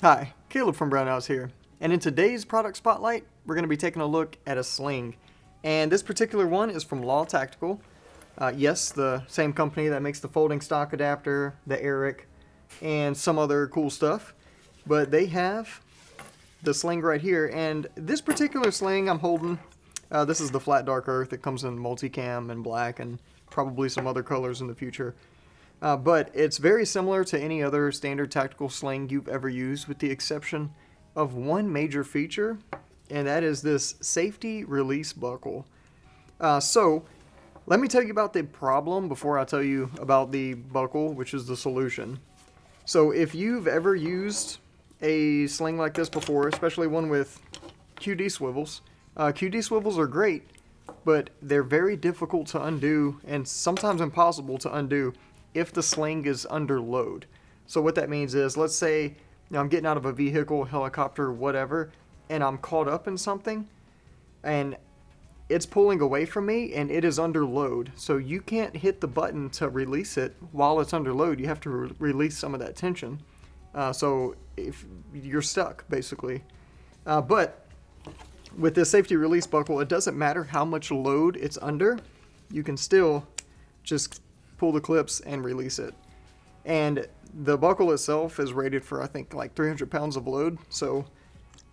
Hi, Caleb from Brownells here, and in today's product spotlight, we're going to be taking a look at a sling. And this particular one is from Law Tactical. Yes, the same company that makes the folding stock adapter, the Eric, and some other cool stuff. But they have the sling right here, and this particular sling I'm holding, this is the flat dark earth. It comes in multicam and black and probably some other colors in the future. But it's very similar to any other standard tactical sling you've ever used, with the exception of one major feature, and that is this safety release buckle. So let me tell you about the problem before I tell you about the buckle, which is the solution. So if you've ever used a sling like this before, especially one with QD swivels, QD swivels are great, but they're very difficult to undo and sometimes impossible to undo if the sling is under load. So what that means is, let's say I'm getting out of a vehicle, helicopter, whatever, and I'm caught up in something, and it's pulling away from me, and it is under load. So you can't hit the button to release it while it's under load. You have to release some of that tension. So if you're stuck, basically. But with this safety release buckle, it doesn't matter how much load it's under. You can still just pull the clips and release it. And the buckle itself is rated for, I think, like 300 pounds of load. So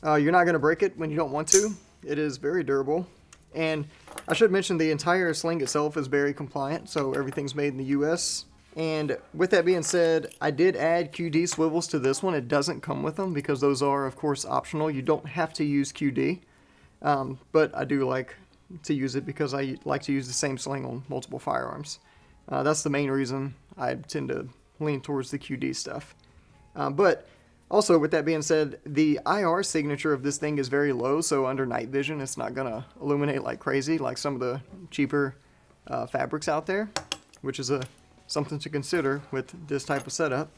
you're not going to break it when you don't want to. It is very durable. And I should mention the entire sling itself is very compliant. So everything's made in the US. And with that being said, I did add QD swivels to this one. It doesn't come with them because those are, of course, optional. You don't have to use QD. But I do like to use it because I like to use the same sling on multiple firearms. That's the main reason I tend to lean towards the QD stuff. But also, with that being said, the IR signature of this thing is very low, so under night vision, it's not going to illuminate like crazy like some of the cheaper fabrics out there, which is something to consider with this type of setup.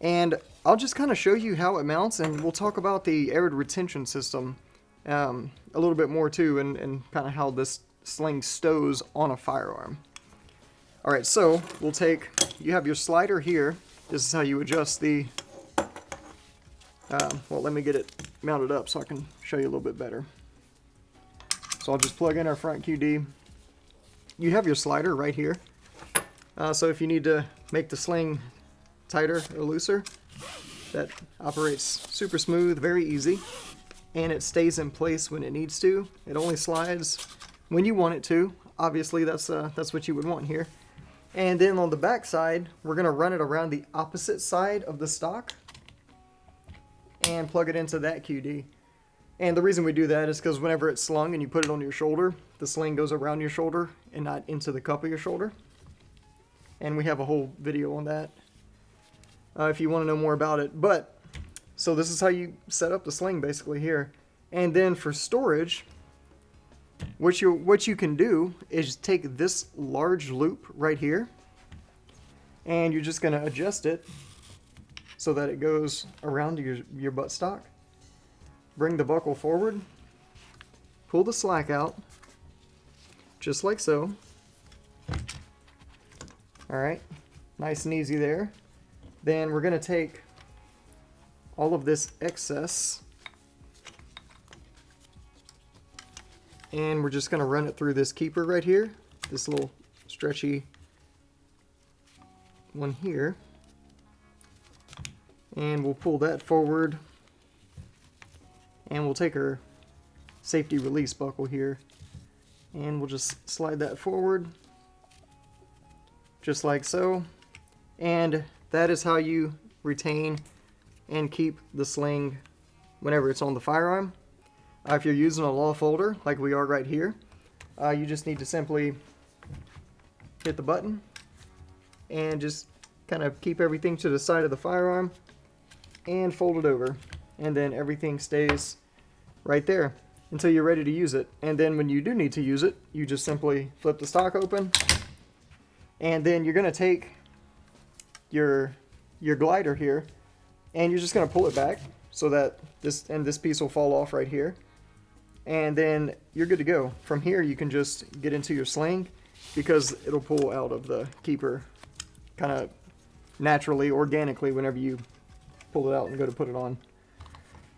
And I'll just kind of show you how it mounts, and we'll talk about the air retention system a little bit more too, and kind of how this sling stows on a firearm. Alright, so we'll take, you have your slider here. This is how you adjust the, well, let me get it mounted up so I can show you a little bit better. So I'll just plug in our front QD. You have your slider right here. So if you need to make the sling tighter or looser, that operates super smooth, very easy, and it stays in place when it needs to. It only slides when you want it to. Obviously, that's what you would want here. And then on the back side, we're going to run it around the opposite side of the stock and plug it into that QD. And the reason we do that is because whenever it's slung and you put it on your shoulder, the sling goes around your shoulder and not into the cup of your shoulder. And we have a whole video on that if you want to know more about it. But so this is how you set up the sling basically here. And then for storage, what you can do is take this large loop right here, and you're just going to adjust it so that it goes around your buttstock. Bring the buckle forward, pull the slack out, just like so. Alright, nice and easy there. Then we're going to take all of this excess, and we're just going to run it through this keeper right here, this little stretchy one here, and we'll pull that forward, and we'll take our safety release buckle here, and we'll just slide that forward just like so. And that is how you retain and keep the sling whenever it's on the firearm. If you're using a law folder like we are right here, you just need to simply hit the button and just kind of keep everything to the side of the firearm and fold it over, and then everything stays right there until you're ready to use it. And then when you do need to use it, you just simply flip the stock open, and then you're going to take your glider here, and you're just going to pull it back so that this piece will fall off right here. And then you're good to go. From here you can just get into your sling because it'll pull out of the keeper kind of naturally, organically, whenever you pull it out and go to put it on.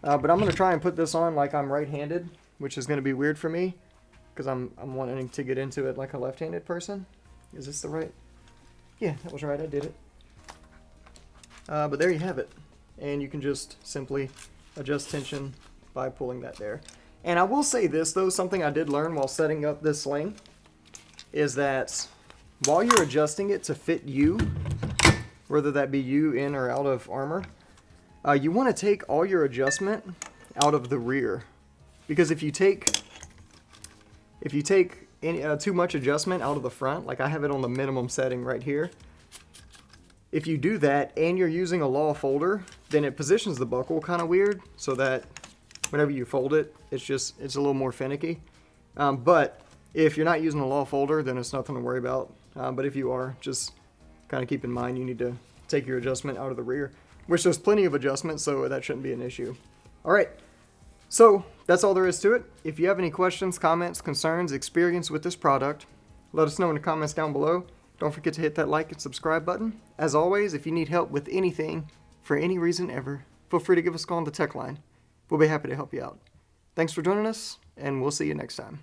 But I'm going to try and put this on like I'm right-handed, which is going to be weird for me because I'm wanting to get into it like a left-handed person. Is this the right? Yeah, that was right. I did it. But there you have it. And you can just simply adjust tension by pulling that there. And I will say this, though, something I did learn while setting up this sling is that while you're adjusting it to fit you, whether that be you in or out of armor, you want to take all your adjustment out of the rear. Because if you take any, too much adjustment out of the front, like I have it on the minimum setting right here, if you do that and you're using a LAW folder, then it positions the buckle kind of weird so that whenever you fold it, it's a little more finicky. But if you're not using a LAW folder, then it's nothing to worry about. But if you are, just kind of keep in mind you need to take your adjustment out of the rear, which there's plenty of adjustment, so that shouldn't be an issue. All right, so that's all there is to it. If you have any questions, comments, concerns, experience with this product, let us know in the comments down below. Don't forget to hit that like and subscribe button. As always, if you need help with anything, for any reason ever, feel free to give us a call on the tech line. We'll be happy to help you out. Thanks for joining us, and we'll see you next time.